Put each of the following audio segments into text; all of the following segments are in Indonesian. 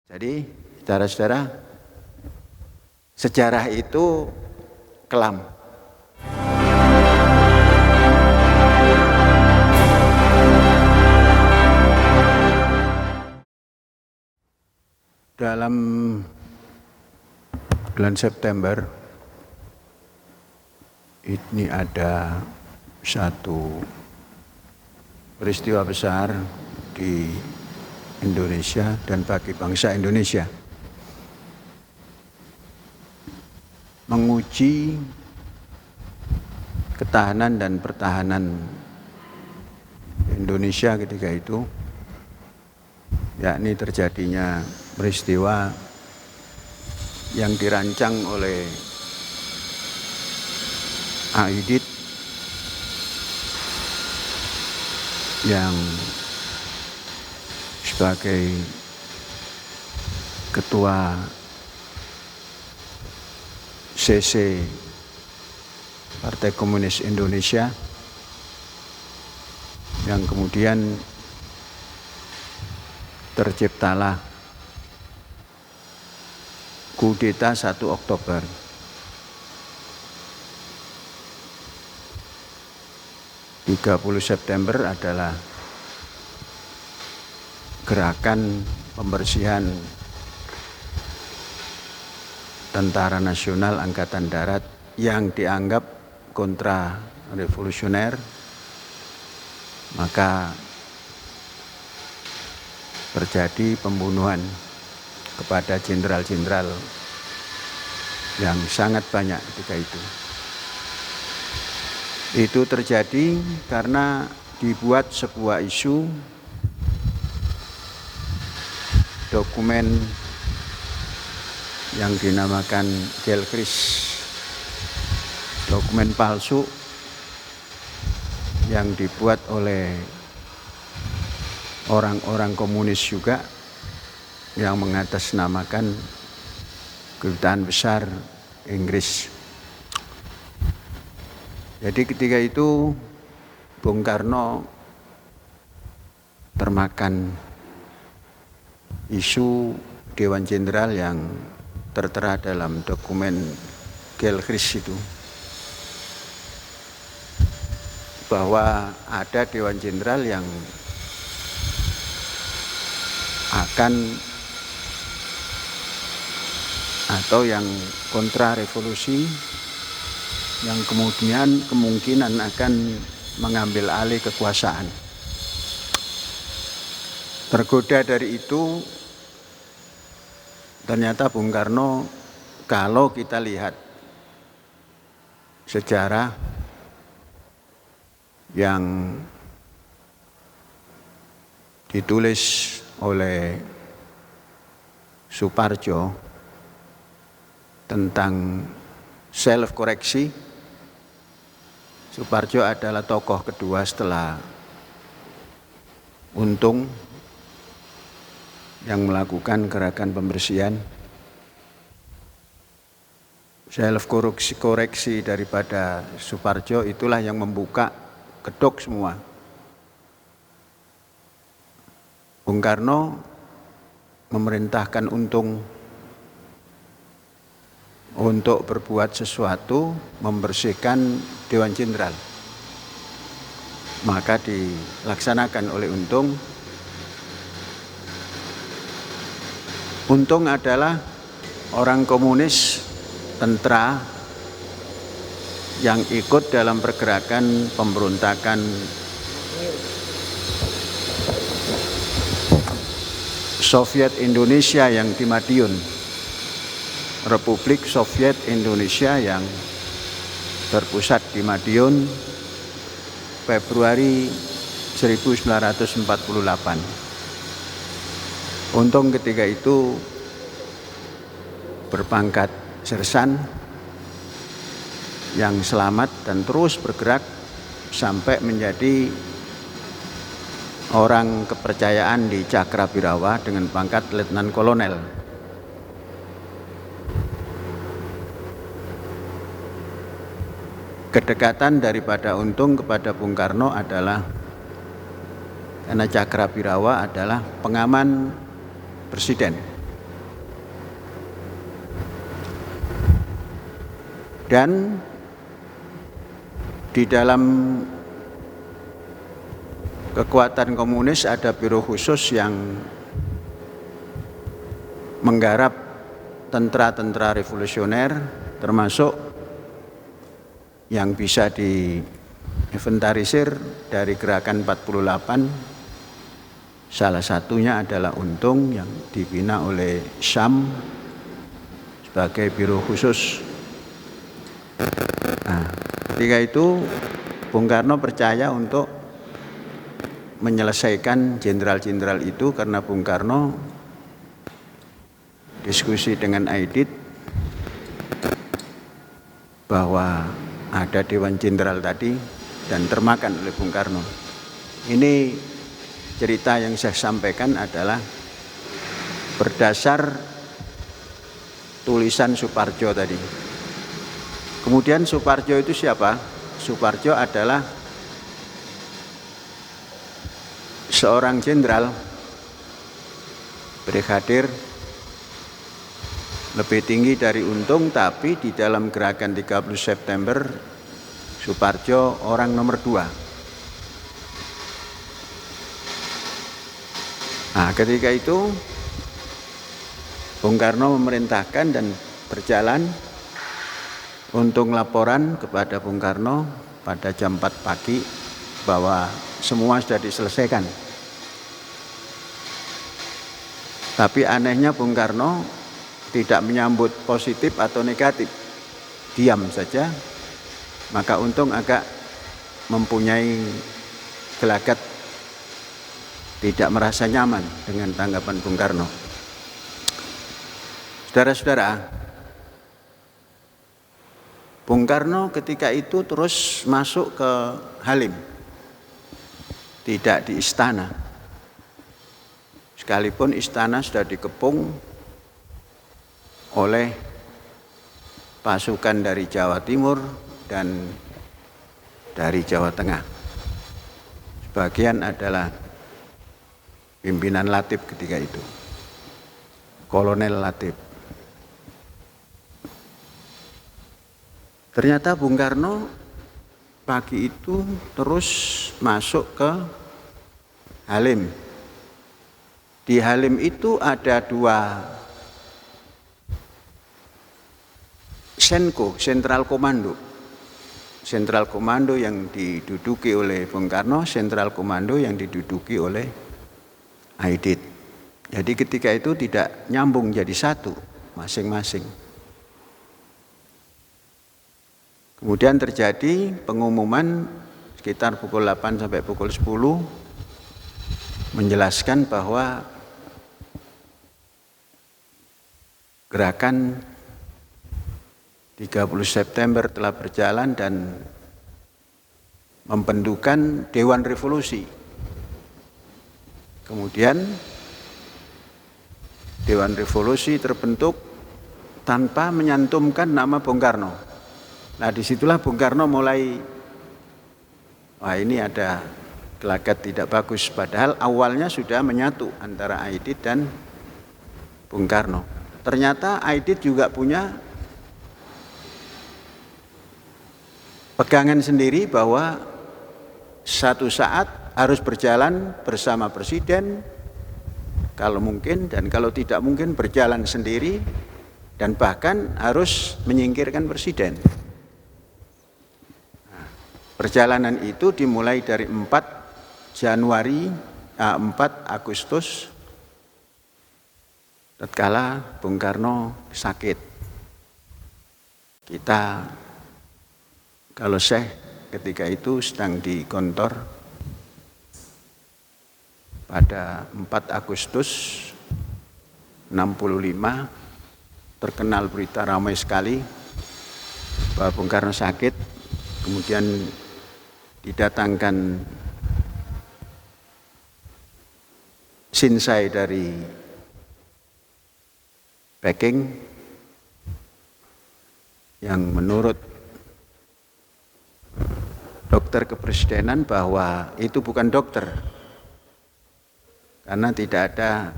Jadi, saudara-saudara, sejarah itu kelam. Dalam bulan September ini ada satu peristiwa besar di Indonesia dan bagi bangsa Indonesia, menguji ketahanan dan pertahanan Indonesia ketika itu, yakni terjadinya peristiwa yang dirancang oleh Aidit yang sebagai ketua CC Partai Komunis Indonesia, yang kemudian terciptalah kudeta 1 Oktober. (30 September adalah gerakan pembersihan Tentara Nasional Angkatan Darat yang dianggap kontra revolusioner. Maka terjadi pembunuhan kepada jenderal-jenderal yang sangat banyak ketika itu. Itu terjadi karena dibuat sebuah isu dokumen yang dinamakan Gelkris, dokumen palsu yang dibuat oleh orang-orang komunis juga, yang mengatasnamakan Kedutaan Besar Inggris. Jadi ketika itu Bung Karno termakan isu Dewan Jenderal yang tertera dalam dokumen Gelkris itu, bahwa ada Dewan Jenderal yang akan atau yang kontra revolusi, yang kemudian kemungkinan akan mengambil alih kekuasaan. Tergoda dari itu, ternyata Bung Karno, kalau kita lihat sejarah yang ditulis oleh Suparjo tentang self koreksi, Suparjo adalah tokoh kedua setelah Untung yang melakukan gerakan pembersihan. Self koreksi daripada Suparjo itulah yang membuka kedok semua. Bung Karno memerintahkan Untung untuk berbuat sesuatu, membersihkan Dewan Jenderal. Maka dilaksanakan oleh Untung. Untung adalah orang komunis, tentara yang ikut dalam pergerakan pemberontakan Soviet Indonesia yang di Madiun, Republik Soviet Indonesia yang berpusat di Madiun, Februari 1948. Untung ketika itu berpangkat sersan yang selamat dan terus bergerak sampai menjadi orang kepercayaan di Cakrabirawa dengan pangkat letnan kolonel. Kedekatan daripada Untung kepada Bung Karno adalah karena Cakrabirawa adalah pengaman presiden. Dan di dalam kekuatan komunis ada biro khusus yang menggarap tentara-tentara revolusioner, termasuk yang bisa diinventarisir dari Gerakan 48. Salah satunya adalah Untung yang dibina oleh Syam sebagai biro khusus. Nah, ketika itu Bung Karno percaya untuk menyelesaikan jenderal-jenderal itu, karena Bung Karno diskusi dengan Aidit bahwa ada Dewan Jenderal tadi dan termakan oleh Bung Karno. Ini cerita yang saya sampaikan adalah berdasar tulisan Suparjo tadi. Kemudian Suparjo itu siapa? Suparjo adalah seorang jenderal brigadir lebih tinggi dari Untung, tapi di dalam gerakan 30 September Suparjo orang nomor 2. Nah, ketika itu Bung Karno memerintahkan dan berjalan untuk laporan kepada Bung Karno pada jam 4 pagi bahwa semua sudah diselesaikan. Tapi anehnya Bung Karno tidak menyambut positif atau negatif, diam saja. Maka Untung agak mempunyai gelagat, tidak merasa nyaman dengan tanggapan Bung Karno. Saudara-saudara, Bung Karno ketika itu terus masuk ke Halim, tidak di istana. Sekalipun istana sudah dikepung oleh pasukan dari Jawa Timur dan dari Jawa Tengah. Sebagian adalah pimpinan Latif ketika itu, Kolonel Latif. Ternyata Bung Karno pagi itu terus masuk ke Halim. Di Halim itu ada 2 Senko, Sentral Komando. Sentral Komando yang diduduki oleh Bung Karno, Sentral Komando yang diduduki oleh Aidit. Jadi ketika itu tidak nyambung jadi satu masing-masing. Kemudian terjadi pengumuman sekitar pukul 8 sampai pukul 10 menjelaskan bahwa gerakan 30 September telah berjalan dan membentukkan Dewan Revolusi. Kemudian Dewan Revolusi terbentuk tanpa menyantumkan nama Bung Karno. Nah, disitulah Bung Karno mulai, wah ini ada gelagat tidak bagus. Padahal awalnya sudah menyatu antara Aidit dan Bung Karno. Ternyata Aidit juga punya pegangan sendiri bahwa satu saat harus berjalan bersama Presiden, kalau mungkin, dan kalau tidak mungkin berjalan sendiri, dan bahkan harus menyingkirkan Presiden. Perjalanan itu dimulai dari 4 Agustus tatkala Bung Karno sakit. Kita, kalau Syekh ketika itu sedang di Gontor, pada 4 Agustus 65 terkenal berita ramai sekali bahwa Bung Karno sakit. Kemudian didatangkan sinsai dari Peking yang menurut dokter kepresidenan bahwa itu bukan dokter, karena tidak ada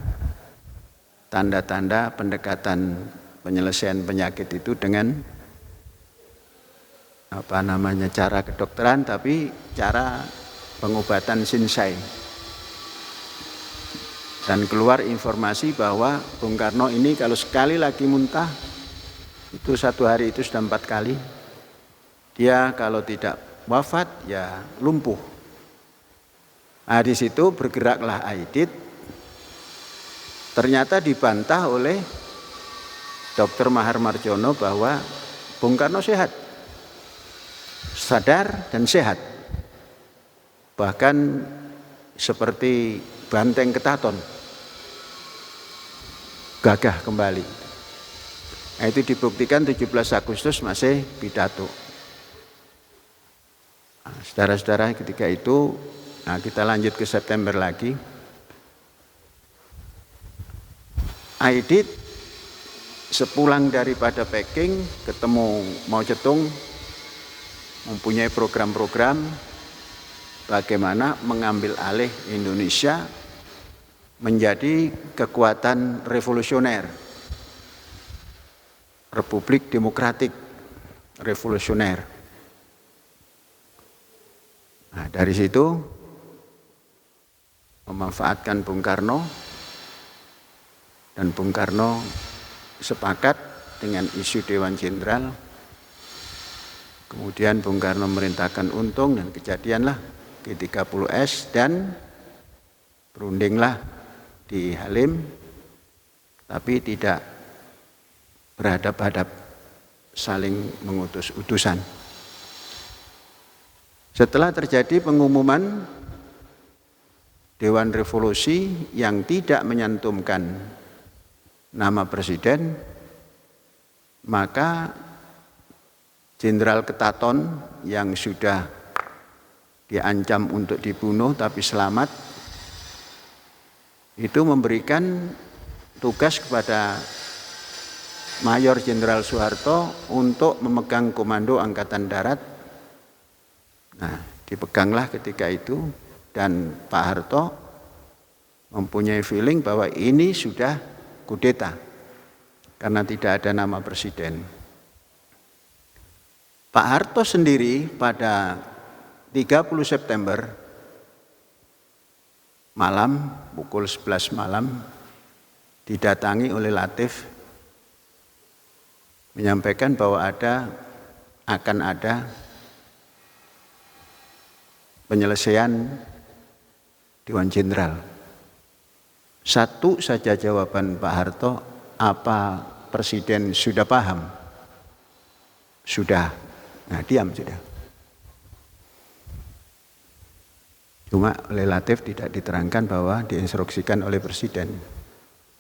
tanda-tanda pendekatan penyelesaian penyakit itu dengan cara kedokteran, tapi cara pengobatan Shinsei. Dan keluar informasi bahwa Bung Karno ini kalau sekali lagi muntah, itu 1 hari itu sudah 4 kali. Dia kalau tidak wafat ya lumpuh. Nah, di situ bergeraklah Aidit. Ternyata dibantah oleh Dr. Mahar Marjono bahwa Bung Karno sehat, sadar dan sehat. Bahkan seperti banteng ketaton, gagah kembali. Nah, itu dibuktikan 17 Agustus masih pidato. Nah, saudara-saudara, ketika itu, nah kita lanjut ke September lagi. Aidit sepulang daripada Peking ketemu Mao Zedong, mempunyai program-program bagaimana mengambil alih Indonesia menjadi kekuatan revolusioner, Republik Demokratik Revolusioner. Nah, dari situ memanfaatkan Bung Karno, dan Bung Karno sepakat dengan isu Dewan Jenderal. Kemudian Bung Karno memerintahkan Untung dan kejadianlah G30S dan berundinglah di Halim, tapi tidak berhadap-hadap, saling mengutus utusan. Setelah terjadi pengumuman Dewan Revolusi yang tidak menyantumkan nama presiden, maka Jenderal Ketaton yang sudah diancam untuk dibunuh tapi selamat, itu memberikan tugas kepada Mayor Jenderal Soeharto untuk memegang komando Angkatan Darat. Nah, dipeganglah ketika itu, dan Pak Harto mempunyai feeling bahwa ini sudah kudeta karena tidak ada nama presiden. Pak Harto sendiri pada 30 September malam, pukul 11 malam, didatangi oleh Latif menyampaikan bahwa akan ada penyelesaian Dewan Jenderal. Satu saja jawaban Pak Harto, apa presiden sudah paham? Sudah. Nah, diam sudah. Cuma oleh Latif tidak diterangkan bahwa diinstruksikan oleh presiden.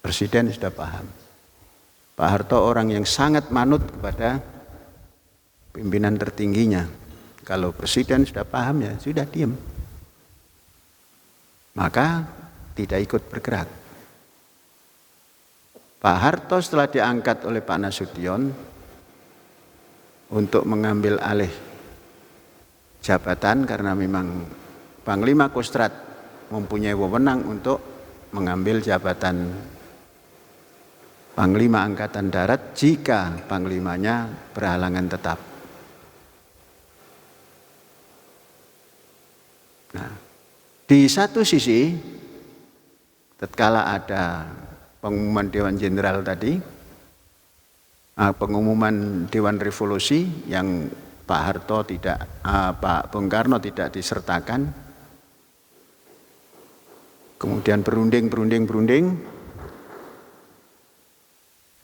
Presiden sudah paham. Pak Harto orang yang sangat manut kepada pimpinan tertingginya. Kalau presiden sudah paham ya sudah diam. Maka tidak ikut bergerak. Pak Harto setelah diangkat oleh Pak Nasution untuk mengambil alih jabatan, karena memang Panglima Kostrad mempunyai wewenang untuk mengambil jabatan Panglima Angkatan Darat jika Panglimanya berhalangan tetap. Nah, di satu sisi tatkala ada pengumuman Dewan Jenderal tadi, pengumuman Dewan Revolusi yang Pak Bung Karno tidak disertakan, kemudian berunding,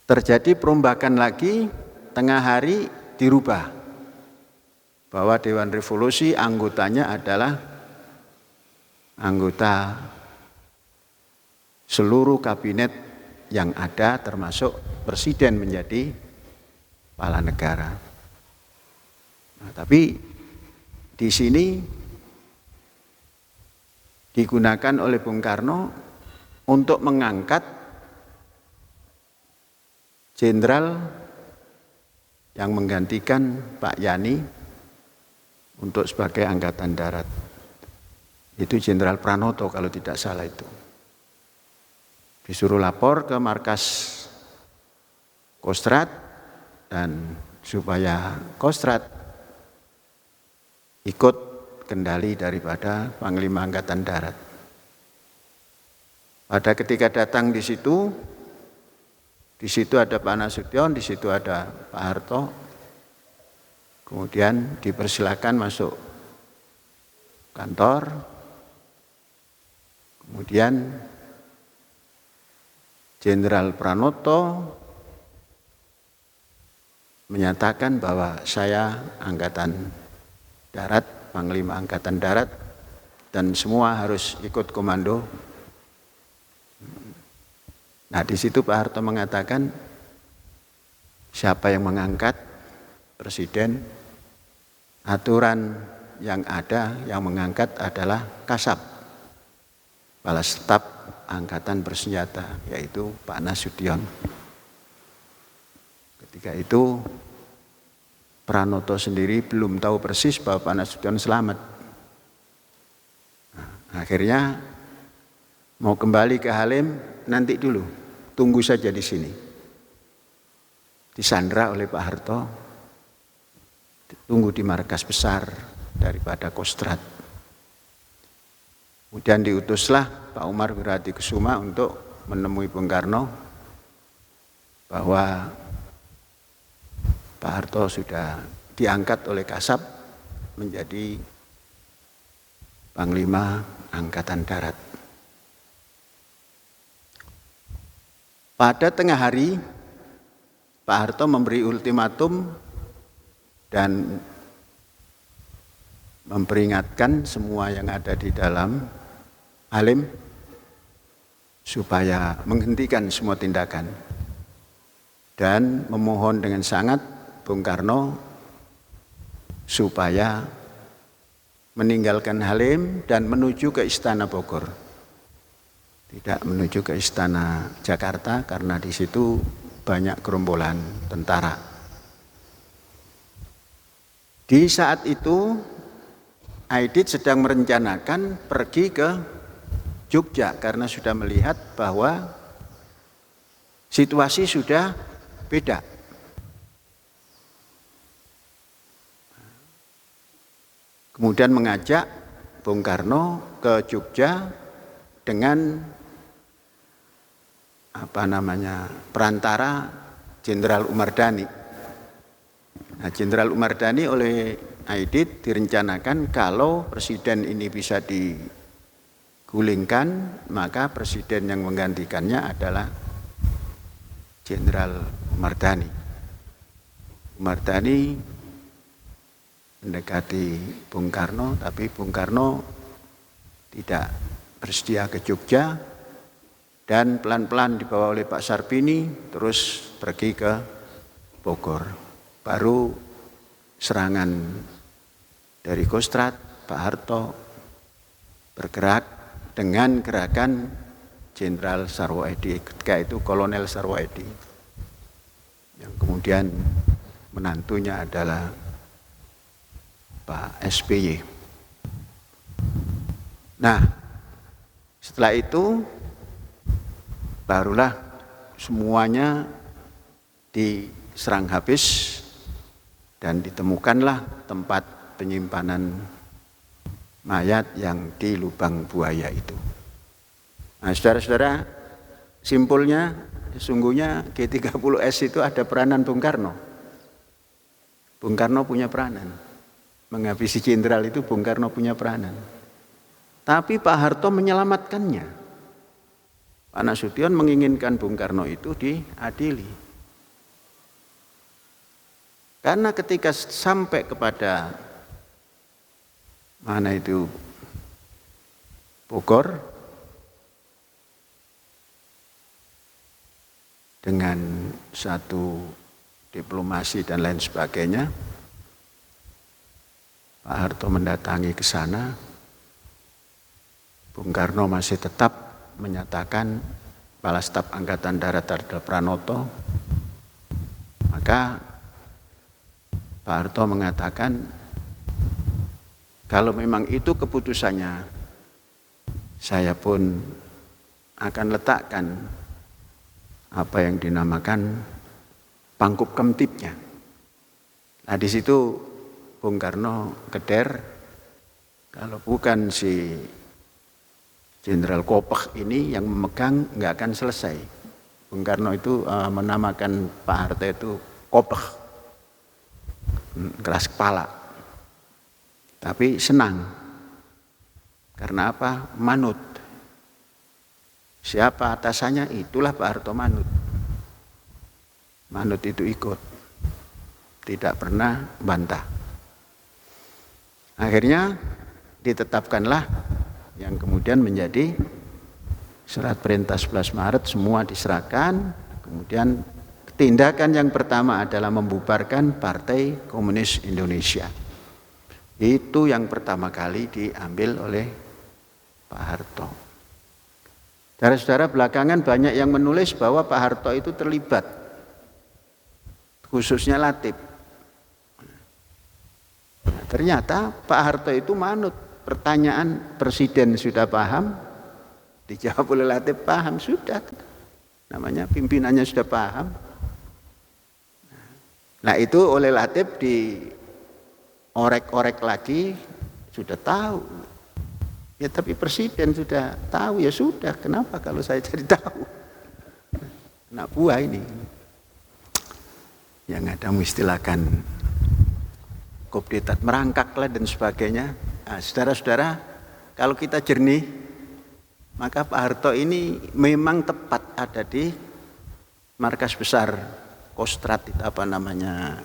terjadi perombakan lagi, tengah hari dirubah bahwa Dewan Revolusi anggotanya adalah anggota seluruh kabinet yang ada, termasuk presiden menjadi kepala negara. Nah, tapi di sini digunakan oleh Bung Karno untuk mengangkat jenderal yang menggantikan Pak Yani untuk sebagai Angkatan Darat. Itu Jenderal Pranoto kalau tidak salah itu. Disuruh lapor ke markas Kostrad, dan supaya Kostrad ikut kendali daripada Panglima Angkatan Darat. Pada ketika datang di situ ada Pak Nasution, di situ ada Pak Harto. Kemudian dipersilakan masuk kantor. Kemudian Jenderal Pranoto menyatakan bahwa saya Angkatan Darat, Panglima Angkatan Darat, dan semua harus ikut komando. Nah, di situ Pak Harto mengatakan, siapa yang mengangkat? Presiden. Aturan yang ada, yang mengangkat adalah Kasab, Kepala Staf Angkatan Bersenjata, yaitu Pak Nasution. Ketika itu Pranoto sendiri belum tahu persis bahwa Pak Nasution selamat. Nah, akhirnya mau kembali ke Halim, nanti dulu, tunggu saja di sini. Disandra oleh Pak Harto, tunggu di markas besar daripada Kostrad. Kemudian diutuslah Pak Umar Wirahadikusuma untuk menemui Bung Karno bahwa Pak Harto sudah diangkat oleh Kasab menjadi Panglima Angkatan Darat. Pada tengah hari, Pak Harto memberi ultimatum dan memperingatkan semua yang ada di dalam Halim supaya menghentikan semua tindakan dan memohon dengan sangat Bung Karno supaya meninggalkan Halim dan menuju ke Istana Bogor. Tidak menuju ke Istana Jakarta karena di situ banyak gerombolan tentara. Di saat itu Aidit sedang merencanakan pergi ke Jogja karena sudah melihat bahwa situasi sudah beda. Kemudian mengajak Bung Karno ke Jogja dengan perantara Jenderal Umar Dhani. Nah, Jenderal Umar Dhani oleh Aidit direncanakan kalau presiden ini bisa digulingkan, maka presiden yang menggantikannya adalah Jenderal Umar Dhani. Umar Dhani mendekati Bung Karno, tapi Bung Karno tidak bersedia ke Jogja dan pelan-pelan dibawa oleh Pak Sarbini terus pergi ke Bogor. Baru serangan dari Kostrad, Pak Harto bergerak dengan gerakan Jenderal Sarwo Edi, ketika itu Kolonel Sarwo Edi, yang kemudian menantunya adalah Pak SBY. Nah, setelah itu barulah semuanya diserang habis dan ditemukanlah tempat penyimpanan mayat yang di lubang buaya itu. Nah, saudara-saudara, simpulnya sesungguhnya G30S itu ada peranan Bung Karno. Bung Karno punya peranan. Menghabisi jenderal itu Bung Karno punya peranan. Tapi Pak Harto menyelamatkannya. Pak Nasution menginginkan Bung Karno itu diadili. Karena ketika sampai kepada Bogor, dengan satu diplomasi dan lain sebagainya, Pak Harto mendatangi ke sana. Bung Karno masih tetap menyatakan Kepala Staf Angkatan Darat adalah Pranoto. Maka Pak Harto mengatakan, kalau memang itu keputusannya, saya pun akan letakkan apa yang dinamakan pangkup kemtipnya. Nah, di situ Bung Karno keder Kalau bukan si Jenderal Kopech ini yang memegang, nggak akan selesai. Bung Karno itu menamakan Pak Harto itu Kopech, keras kepala. Tapi senang. Karena apa? Manut. Siapa atasannya? Itulah Pak Harto manut. Manut itu ikut. Tidak pernah bantah. Akhirnya ditetapkanlah yang kemudian menjadi surat perintah 11 Maret, semua diserahkan. Kemudian tindakan yang pertama adalah membubarkan Partai Komunis Indonesia. Itu yang pertama kali diambil oleh Pak Harto. Saudara-saudara, belakangan banyak yang menulis bahwa Pak Harto itu terlibat, khususnya Latif. Nah, ternyata Pak Harto itu manut. Pertanyaan presiden sudah paham, dijawab oleh Latif paham, sudah. Namanya pimpinannya sudah paham. Nah itu oleh Latif diorek-orek lagi, sudah tahu. Ya tapi presiden sudah tahu, ya sudah, kenapa kalau saya jadi tahu? Anak buah ini yang ada mengistilahkan kudeta merangkak lah dan sebagainya. Nah, saudara-saudara, kalau kita jernih, maka Pak Harto ini memang tepat ada di markas besar Kostrad, itu apa namanya?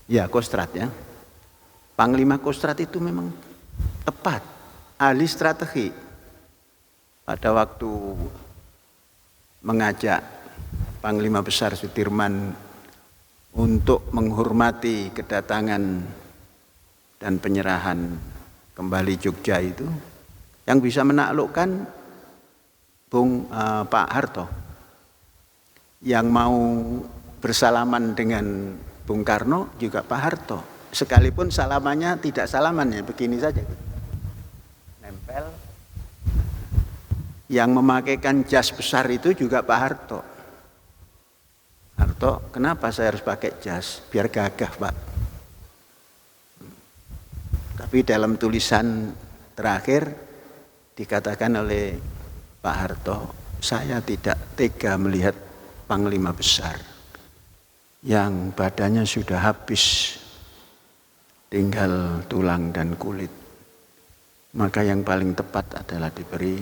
Ya, Kostrad ya. Panglima Kostrad itu memang tepat. Ahli strategi. Pada waktu mengajak Panglima Besar Sudirman untuk menghormati kedatangan dan penyerahan kembali Jogja itu, yang bisa menaklukkan Pak Harto. Yang mau bersalaman dengan Bung Karno juga Pak Harto. Sekalipun salamannya tidak salaman ya, begini saja. Nempel. Yang memakaikan jas besar itu juga Pak Harto. Harto, kenapa saya harus pakai jas? Biar gagah, Pak. Tapi dalam tulisan terakhir dikatakan oleh Pak Harto, saya tidak tega melihat Panglima Besar yang badannya sudah habis, tinggal tulang dan kulit. Maka yang paling tepat adalah diberi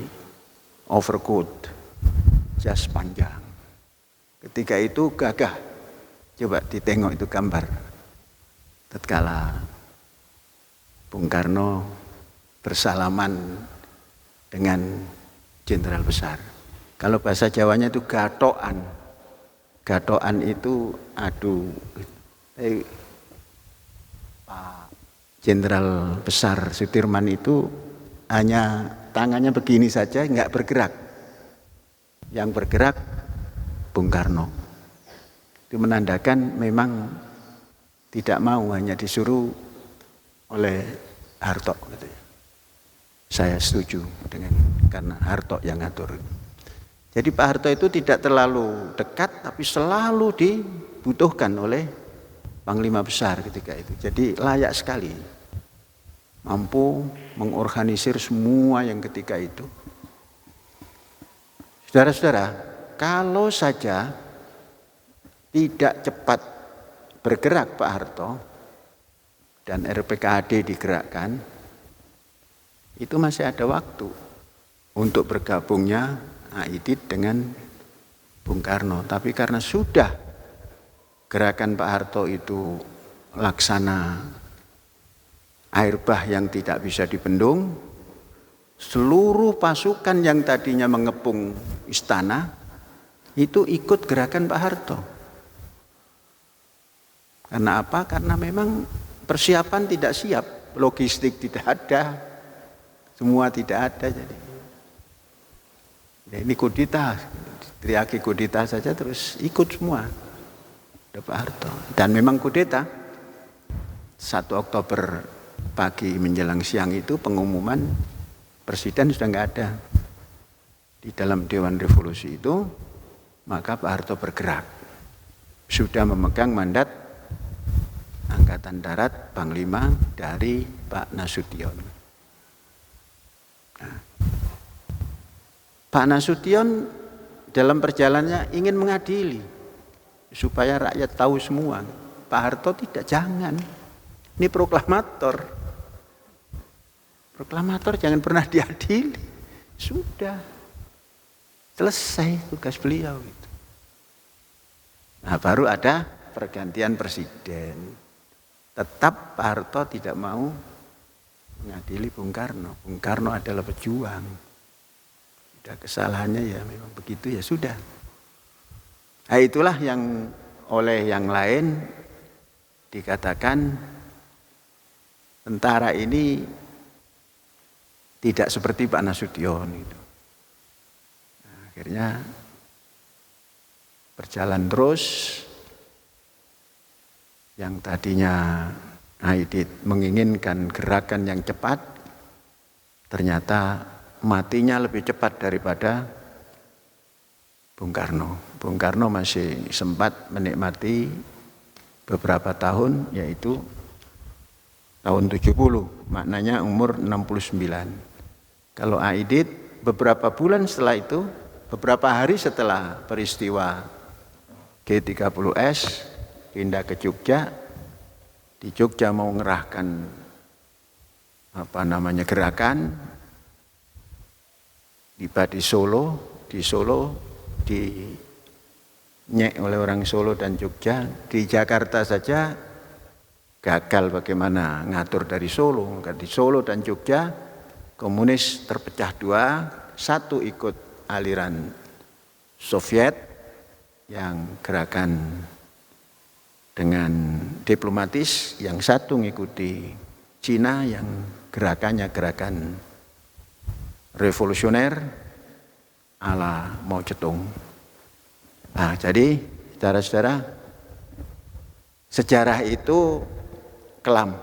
overcoat, jas panjang. Ketika itu gagah. Coba ditengok itu gambar. Tatkala Bung Karno bersalaman dengan Jenderal Besar. Kalau bahasa Jawanya itu gatokan. Gatokan itu aduh. Pak Jenderal Besar Sudirman itu hanya tangannya begini saja, nggak bergerak. Yang bergerak Bung Karno. Itu menandakan memang tidak mau, hanya disuruh oleh Harto. Saya setuju dengan, karena Harto yang ngatur. Jadi Pak Harto itu tidak terlalu dekat, tapi selalu dibutuhkan oleh Panglima Besar ketika itu. Jadi layak sekali. Mampu mengorganisir semua yang ketika itu. Saudara-saudara, kalau saja tidak cepat bergerak Pak Harto dan RPKAD digerakkan, itu masih ada waktu untuk bergabungnya Aidit dengan Bung Karno. Tapi karena sudah gerakan Pak Harto itu laksana air bah yang tidak bisa dibendung, seluruh pasukan yang tadinya mengepung istana itu ikut gerakan Pak Harto. Karena apa? Karena memang persiapan tidak siap, logistik tidak ada, semua tidak ada. Jadi ini kudeta, teriaki kudeta saja terus ikut semua Pak Harto. Dan memang kudeta 1 Oktober pagi menjelang siang itu pengumuman presiden sudah nggak ada di dalam Dewan Revolusi itu, maka Pak Harto bergerak, sudah memegang mandat Angkatan Darat Panglima dari Pak Nasution. Nah, Pak Nasution dalam perjalanannya ingin mengadili supaya rakyat tahu semua. Pak Harto tidak, jangan. Ini proklamator. Proklamator jangan pernah diadili. Sudah. Selesai tugas beliau gitu. Nah, baru ada pergantian presiden. Tetap Pak Harto tidak mau mengadili Bung Karno. Bung Karno adalah pejuang. Sudah kesalahannya ya memang begitu, ya sudah. Nah, itulah yang oleh yang lain dikatakan tentara ini tidak seperti Pak Nasution itu. Nah, akhirnya berjalan terus. Yang tadinya Aidit menginginkan gerakan yang cepat, ternyata matinya lebih cepat daripada Bung Karno. Bung Karno masih sempat menikmati beberapa tahun, yaitu tahun 70, maknanya umur 69. Kalau Aidit beberapa bulan setelah itu, beberapa hari setelah peristiwa G30S, pindah ke Jogja. Di Jogja mau mengerahkan gerakan. Tiba di Solo dinyek oleh orang Solo dan Jogja. Di Jakarta saja gagal bagaimana ngatur dari Solo. Di Solo dan Jogja komunis terpecah dua, satu ikut aliran Soviet yang gerakan dengan diplomatis, yang satu mengikuti Cina yang gerakannya gerakan revolusioner ala Mao Zedong. Nah, jadi saudara-saudara, sejarah itu kelam.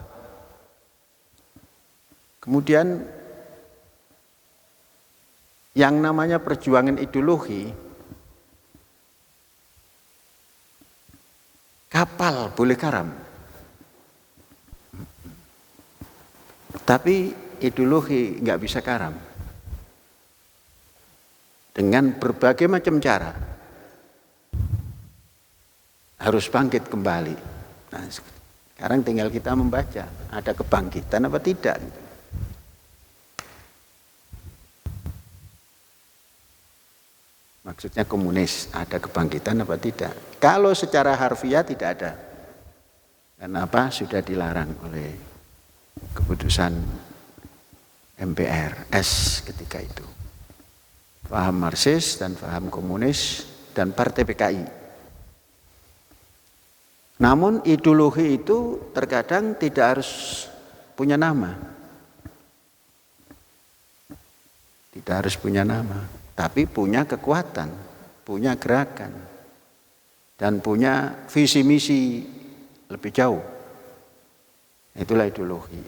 Kemudian yang namanya perjuangan ideologi, kapal boleh karam, tapi ideologi nggak bisa karam. Dengan berbagai macam cara harus bangkit kembali. Nah, sekarang tinggal kita membaca, ada kebangkitan apa tidak. Maksudnya komunis, ada kebangkitan apa tidak. Kalau secara harfiah tidak ada. Kenapa? Sudah dilarang oleh keputusan MPR-S ketika itu. Paham Marxis dan paham komunis dan partai PKI. Namun ideologi itu terkadang tidak harus punya nama. Tidak harus punya nama, tapi punya kekuatan, punya gerakan, dan punya visi misi lebih jauh. Itulah ideologi.